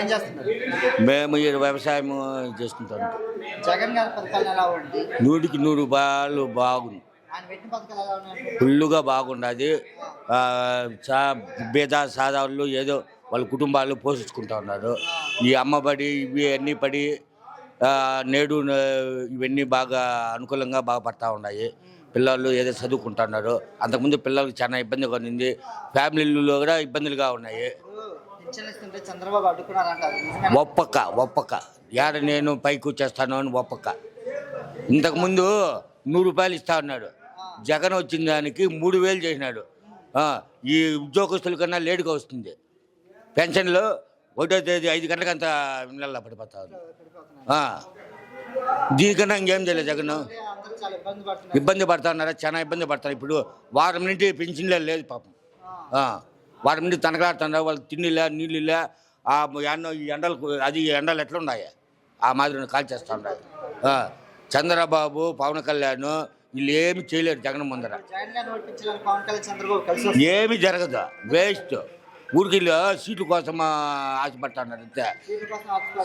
ఏం చేస్తున్నారు? మేము ఈ వ్యవసాయం చేసుకుంటాం. జగన్ గారి పథకాలు ఎలా ఉంది? 100కి 100 బాగా బాగుంది. ఆయన పెట్టిన పథకాలు ఎలా ఉన్నాయి? ఫుల్లుగా బాగుండదు. బీద సాధారణలు ఏదో వాళ్ళ కుటుంబాలు పోషించుకుంటా ఉన్నారు. ఈ అమ్మబడి ఇవి అన్నీ పడి నేడు ఇవన్నీ బాగా అనుకూలంగా బాగా పడతా ఉన్నాయి. పిల్లలు ఏదో చదువుకుంటున్నారు. అంతకుముందు పిల్లలకు చాలా ఇబ్బందిగా ఉంది. ఫ్యామిలీలో కూడా ఇబ్బందులుగా ఉన్నాయి. చంద్రబాబు అడ్డుకున్నారంట. ఒప్పక యాడ నేను పైకి వచ్చేస్తాను అని ఒప్పక. ఇంతకుముందు 100 రూపాయలు ఇస్తా ఉన్నాడు. జగన్ వచ్చిన దానికి 3000 చేసినాడు. ఈ ఉద్యోగస్తుల కన్నా లేటుగా వస్తుంది. పెన్షన్లు 1వ తేదీ 5 గంటలకంతా నెలలా పడిపోతారు. దీనికన్నా ఇంకేం చేయలేదు జగన్. ఇబ్బంది పడుతున్నారు, చాలా ఇబ్బంది పడతారు. ఇప్పుడు వారం నుండి పెన్షన్లే లేదు పాపం. వారం నుండి తనకలాడుతున్నారు. వాళ్ళకి తిండిలే నీళ్ళులే. ఈ ఎండలకు అది ఎండలు ఎట్లున్నాయి ఆ మాదిరి కాల్ చేస్తూ ఉన్నాయి. చంద్రబాబు పవన్ కళ్యాణ్ వీళ్ళు ఏమి చేయలేరు జగన్ ముందర. ఏమి జరగదు, వేస్ట్. ఊరికి సీట్ల కోసం ఆశపడుతున్నారు అంతే.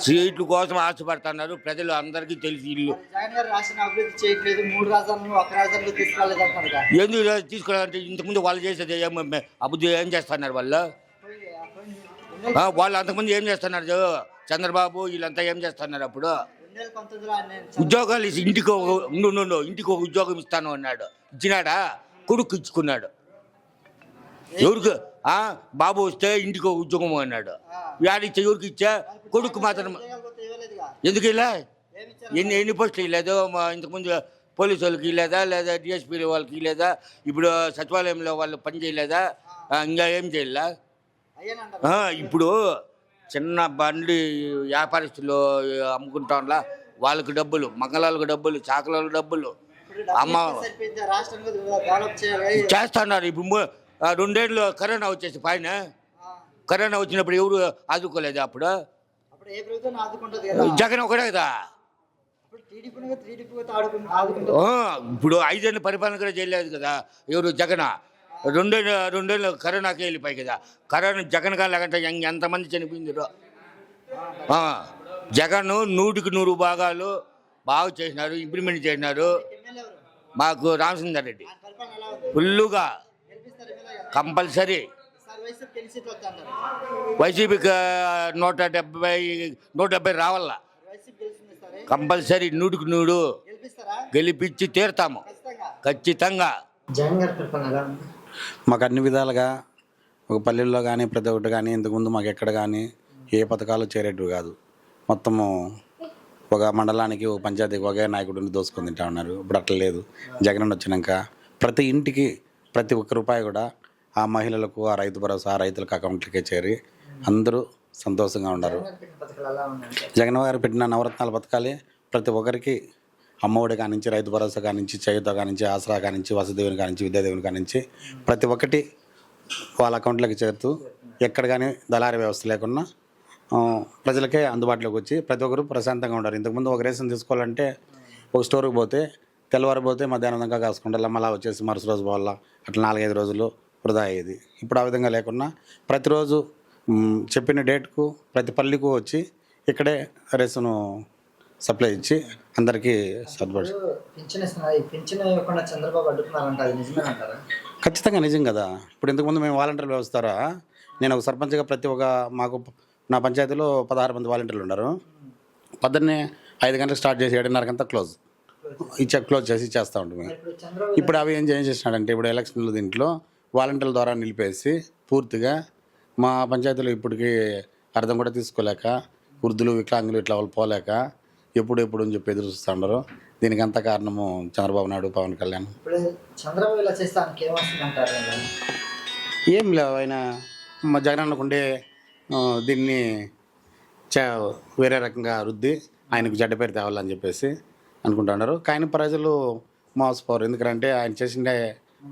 సీట్ల కోసం ఆశపడుతున్నారు. ప్రజలు అందరికీ తెలిసి ఇల్లు ఎందుకు తీసుకోవాలంటే ఇంతకుముందు వాళ్ళు చేసేది అభివృద్ధి ఏం చేస్తున్నారు వాళ్ళు. వాళ్ళు అంతకుముందు ఏం చేస్తున్నారు చంద్రబాబు వీళ్ళంతా ఏం చేస్తున్నారు. అప్పుడు ఉద్యోగాలు ఇంటికి ఒక ఉద్యోగం ఇస్తాను అన్నాడు. ఇచ్చినాడా? కొడుకు ఇచ్చుకున్నాడు. ఎవరికి బాబు వస్తే ఇంటికి ఒక ఉద్యోగం అన్నాడు. యాడిచ్చా ఎవరికి ఇచ్చా? కొడుకు మాత్రం. ఎందుకు ఇలా ఎన్ని పోస్టులు ఇవ్వలేదు? ఇంతకుముందు పోలీసు వాళ్ళకి ఇవ్వలేదా? లేదా డిఎస్పీ వాళ్ళకి ఇవ్వలేదా? ఇప్పుడు సచివాలయంలో వాళ్ళు పని చేయలేదా? ఇంకా ఏం చేయలే. ఇప్పుడు చిన్న బండి వ్యాపారస్తులు అమ్ముకుంటా వాళ్ళకి డబ్బులు, మంగళాలకు డబ్బులు, చాకలకు డబ్బులు అమ్మ చేస్తున్నారు. ఇప్పుడు 2 ఏళ్ళు కరోనా వచ్చేసి పైన కరోనా వచ్చినప్పుడు ఎవరు ఆదుకోలేదు. అప్పుడు జగన్ ఒకటే కదా. ఇప్పుడు 5 ఏళ్ళు పరిపాలన కూడా చేయలేదు కదా ఎవరు జగన్. 2 ఏళ్ళు కరోనాకి వెళ్ళిపోయి కదా. కరోనా జగన్ కాలేకంటే ఎంతమంది చనిపోయిందిరో. జగన్ 100కి 100 భాగాలు బాగా చేసినారు, ఇంప్లిమెంట్ చేసినారు. మాకు రామచంద్ర రెడ్డి ఫుల్లుగా కంపల్సరీ. వైసీపీకి 170 రావాల కంపల్సరీ. 100కి 100 గెలిపించి తీరుతాము ఖచ్చితంగా. మాకు అన్ని విధాలుగా ఒక పల్లెల్లో కానీ ప్రతి ఒక్కటి కానీ ఇంతకుముందు మాకు ఎక్కడ కానీ ఏ పథకాలు చేరేటివి కాదు. మొత్తము ఒక మండలానికి ఒక పంచాయతీకి ఒకే నాయకుడిని దోసుకొని తింటా ఉన్నారు. ఇప్పుడు అట్లా లేదు. జగన్ వచ్చినాక ప్రతి ఇంటికి ప్రతి ఒక్క రూపాయి కూడా ఆ మహిళలకు, ఆ రైతు భరోసా, ఆ రైతులకు అకౌంట్లకే చేరి అందరూ సంతోషంగా ఉన్నారు. జగన్ గారు పెట్టిన నవరత్నాల పథకాలే ప్రతి ఒక్కరికి అమ్మఒడి కానించి, రైతు భరోసా కానించి, చేయూత కానించి, ఆసరా కానించి, వసతిదేవుని కానించి, విద్యాదేవుని కానించి ప్రతి ఒక్కటి వాళ్ళ అకౌంట్లోకి చేరుతూ ఎక్కడ కానీ దళారీ వ్యవస్థ లేకుండా ప్రజలకే అందుబాటులోకి వచ్చి ప్రతి ఒక్కరు ప్రశాంతంగా ఉంటారు. ఇంతకుముందు ఒక రేషన్ తీసుకోవాలంటే ఒక స్టోర్కి పోతే తెల్లవారిపోతే మధ్యాహ్నం దాకా కాసుకుంటారు. మళ్ళీ వచ్చేసి మరుసటి రోజు పోవాలా. అట్లా 4-5 రోజులు వృధా అయ్యేది. ఇప్పుడు ఆ విధంగా లేకుండా ప్రతిరోజు చెప్పిన డేట్కు ప్రతి పల్లికు వచ్చి ఇక్కడే రేషన్ సప్లై ఇచ్చి అందరికీ సర్దుబాటు. ఖచ్చితంగా నిజం కదా. ఇప్పుడు ఇంతకుముందు మేము వాలంటీర్లు వ్యవస్థారా, నేను ఒక సర్పంచ్గా ప్రతి ఒక్క మాకు నా పంచాయతీలో 16 మంది వాలంటీర్లు ఉన్నారు. పొద్దున్నే 5 గంటలకు స్టార్ట్ చేసి 7:30 క్లోజ్ చేసి ఇచ్చేస్తూ ఉంటుంది. ఇప్పుడు అవి ఏం చేసినాడంటే ఇప్పుడు ఎలక్షన్లు దీంట్లో వాలంటీర్ల ద్వారా నిలిపేసి పూర్తిగా మా పంచాయతీలో ఇప్పటికీ అర్థం కూడా తీసుకోలేక వృద్ధులు, వికలాంగులు ఇట్లా వాళ్ళు పోలేక ఎప్పుడు అని చెప్పి ఎదురు చూస్తూ ఉన్నారు. దీనికి అంత కారణము చంద్రబాబు నాయుడు, పవన్ కళ్యాణ్. ఏం లేవు. ఆయన మా జగన్ అనుకుంటే దీన్ని వేరే రకంగా రుద్ది ఆయనకు చెడ్డ పేరు తేవాలని చెప్పేసి అనుకుంటున్నారు. కానీ ప్రజలు మోసపోరు. ఎందుకంటే ఆయన చేసిండే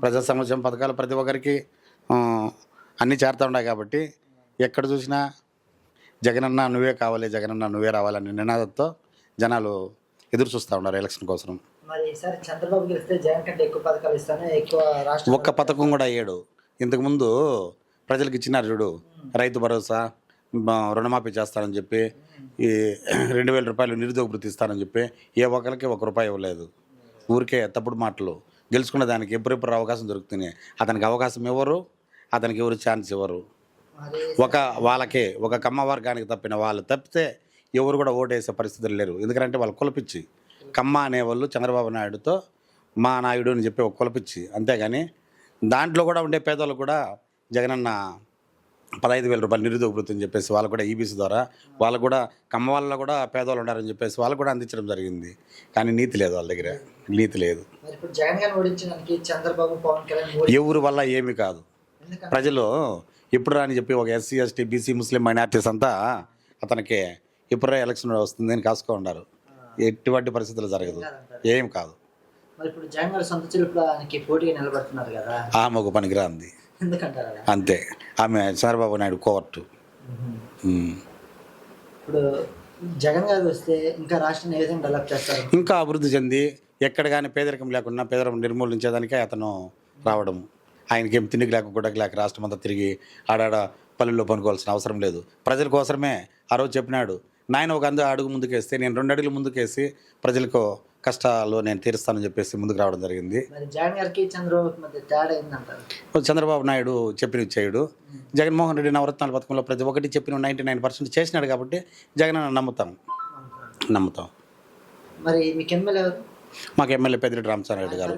ప్రజా సంక్షేమ పథకాలు ప్రతి ఒక్కరికి అన్నీ చేరుతూ ఉన్నాయి కాబట్టి ఎక్కడ చూసినా జగనన్న నువ్వే కావాలి, జగనన్న నువ్వే రావాలని నినాదంతో జనాలు ఎదురు చూస్తూ ఉన్నారు ఎలక్షన్ కోసం. ఒక్క పథకం కూడా అయ్యాడు. ఇంతకుముందు ప్రజలకు ఇచ్చినారు చూడు, రైతు భరోసా, రుణమాఫీ చేస్తానని చెప్పి ఈ 2,000 రూపాయలు నిరుద్యోగ భృతి ఇస్తానని చెప్పి ఏ ఒక్కరికి ₹1 ఇవ్వలేదు. ఊరికే తప్పుడు మాటలు. గెలుచుకున్న దానికి ఎప్పుడెప్పుడు అవకాశం దొరుకుతుంది, అతనికి అవకాశం ఇవ్వరు, అతనికి ఎవరు ఛాన్స్ ఇవ్వరు. వాళ్ళకే ఒక కమ్మ వర్గానికి తప్పిన వాళ్ళు తప్పితే ఎవరు కూడా ఓటేసే పరిస్థితులు లేరు. ఎందుకంటే వాళ్ళు కులపిచ్చి కమ్మ అనేవాళ్ళు చంద్రబాబు నాయుడుతో మా నాయుడు అని చెప్పి ఒక కులపిచ్చి, అంతేగాని దాంట్లో కూడా ఉండే పేదలకు కూడా జగనన్న 15,000 రూపాయలు నిరుద్యోగ భృతి అని చెప్పేసి వాళ్ళు కూడా ఈబీసీ ద్వారా వాళ్ళు కూడా కమ్మ వాళ్ళలో కూడా పేదవాళ్ళు ఉన్నారని చెప్పేసి వాళ్ళు కూడా అందించడం జరిగింది. కానీ నీతి లేదు, వాళ్ళ దగ్గర నీతి లేదు. ఎవరి వల్ల ఏమి కాదు. ప్రజలు ఇప్పుడు రాని చెప్పి ఒక ఎస్సీ ఎస్టీ బీసీ ముస్లిం మైనార్టీస్ అంతా అతనికి ఇప్పుడు ఎలక్షన్ వస్తుంది అని కాసుకో ఉన్నారు. ఎటువంటి పరిస్థితులు జరగదు, ఏం కాదు. ఆమె ఒక పనికిరాంది అంతే. ఆమె చంద్రబాబు నాయుడు కోర్టు. ఇప్పుడు జగన్ గారు వస్తే ఇంకా రాష్ట్రాన్ని ఏ విధంగా డెవలప్ చేస్తారు? ఇంకా అభివృద్ధి చెంది ఎక్కడ కానీ పేదరికం లేకుండా పేదరికం నిర్మూలించేదానికే అతను రావడం. ఆయనకేం తిండికి లేక గుడ్డకి లేక రాష్ట్రం అంతా తిరిగి ఆడాడ పల్లెల్లో పనుకోవాల్సిన అవసరం లేదు. ప్రజల కోసమే ఆ రోజు చెప్పినాడు, నాయన ఒక అడుగు ముందుకేస్తే నేను 2 అడుగులు ముందుకేసి ప్రజలకు కష్టాలు నేను తీరుస్తానని చెప్పేసి ముందుకు రావడం జరిగింది. చంద్రబాబు నాయుడు చెప్పిన చేయడు, జగన్మోహన్ రెడ్డి నవరత్నాల పథకంలో ప్రతి ఒక్కటి చెప్పిన 99% చేసినాడు కాబట్టి జగన్ నమ్ముతాం. మరి మీకు ఎమ్మెల్యే ఎవరు? మాకు ఎమ్మెల్యే పెద్దిరెడ్డి రామచంద్రారెడ్డి గారు.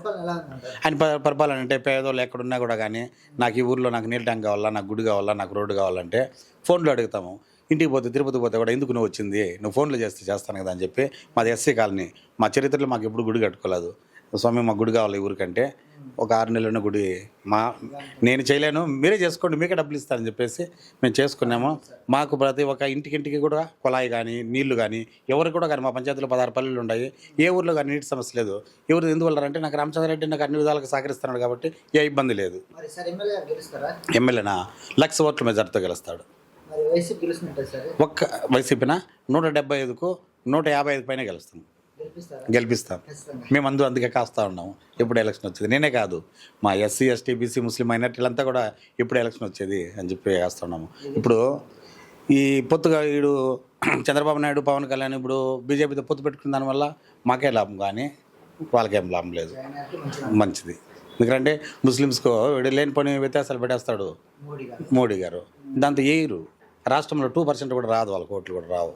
ఆయన పరిపాలన అంటే పేదోళ్ళు ఎక్కడున్నా కూడా కానీ నాకు ఈ ఊర్లో నాకు నీళ్ళ ట్యాంక్ కావాలా, నాకు గుడి కావాలా, నాకు రోడ్డు కావాలంటే ఫోన్లో అడుగుతాము. ఇంటికి పోతే తిరుపతి పోతే కూడా ఎందుకు నువ్వు వచ్చింది, నువ్వు ఫోన్లో చేస్తాను కదా అని చెప్పి. మాది ఎస్సీ కాలనీ, మా చరిత్రలో మాకు ఎప్పుడు గుడి కట్టుకోలేదు. స్వామి మాకు గుడి కావాలి ఈ ఊరికంటే, ఒక 6 నెలల గుడి నేను చేయలేను, మీరే చేసుకోండి, మీకే డబ్బులు ఇస్తానని చెప్పేసి మేము చేసుకున్నాము. మాకు ప్రతి ఒక్క ఇంటికి కూడా కుళాయి కానీ నీళ్లు కానీ ఎవరికి కూడా కానీ మా పంచాయతీలో 16 పల్లెలు ఉన్నాయి. ఏ ఊర్లో కానీ నీటి సమస్య లేదు. ఎవరు ఎందువల్లంటే నాకు రామచంద్రారెడ్డి నాకు అన్ని విధాలుగా సహకరిస్తున్నాడు కాబట్టి ఏ ఇబ్బంది లేదు. ఎమ్మెల్యేనా 1,00,000 ఓట్ల మెజార్టీతో గెలుస్తాడు. ఒక్క వైసీపీనా 175కు 155 పైన గెలిపిస్తాం. మేము అందుకే కాస్తా ఉన్నాము. ఎప్పుడు ఎలక్షన్ వచ్చేది, నేనే కాదు మా ఎస్సీ ఎస్టీ బీసీ ముస్లిం మైనార్టీలంతా కూడా ఎప్పుడు ఎలక్షన్ వచ్చేది అని చెప్పి వేస్తున్నాము. ఇప్పుడు ఈ పొత్తుగా వీడు చంద్రబాబు నాయుడు పవన్ కళ్యాణ్ ఇప్పుడు బీజేపీతో పొత్తు పెట్టుకున్న దానివల్ల మాకే లాభం కానీ వాళ్ళకేం లాభం లేదు. మంచిది. ఎందుకంటే ముస్లిమ్స్కు వీడు లేని పని వ్యత్యాసాలు పెట్టేస్తాడు మోడీ గారు. దాంతో ఏరు రాష్ట్రంలో 2% కూడా రాదు, వాళ్ళ ఓట్లు కూడా రావు.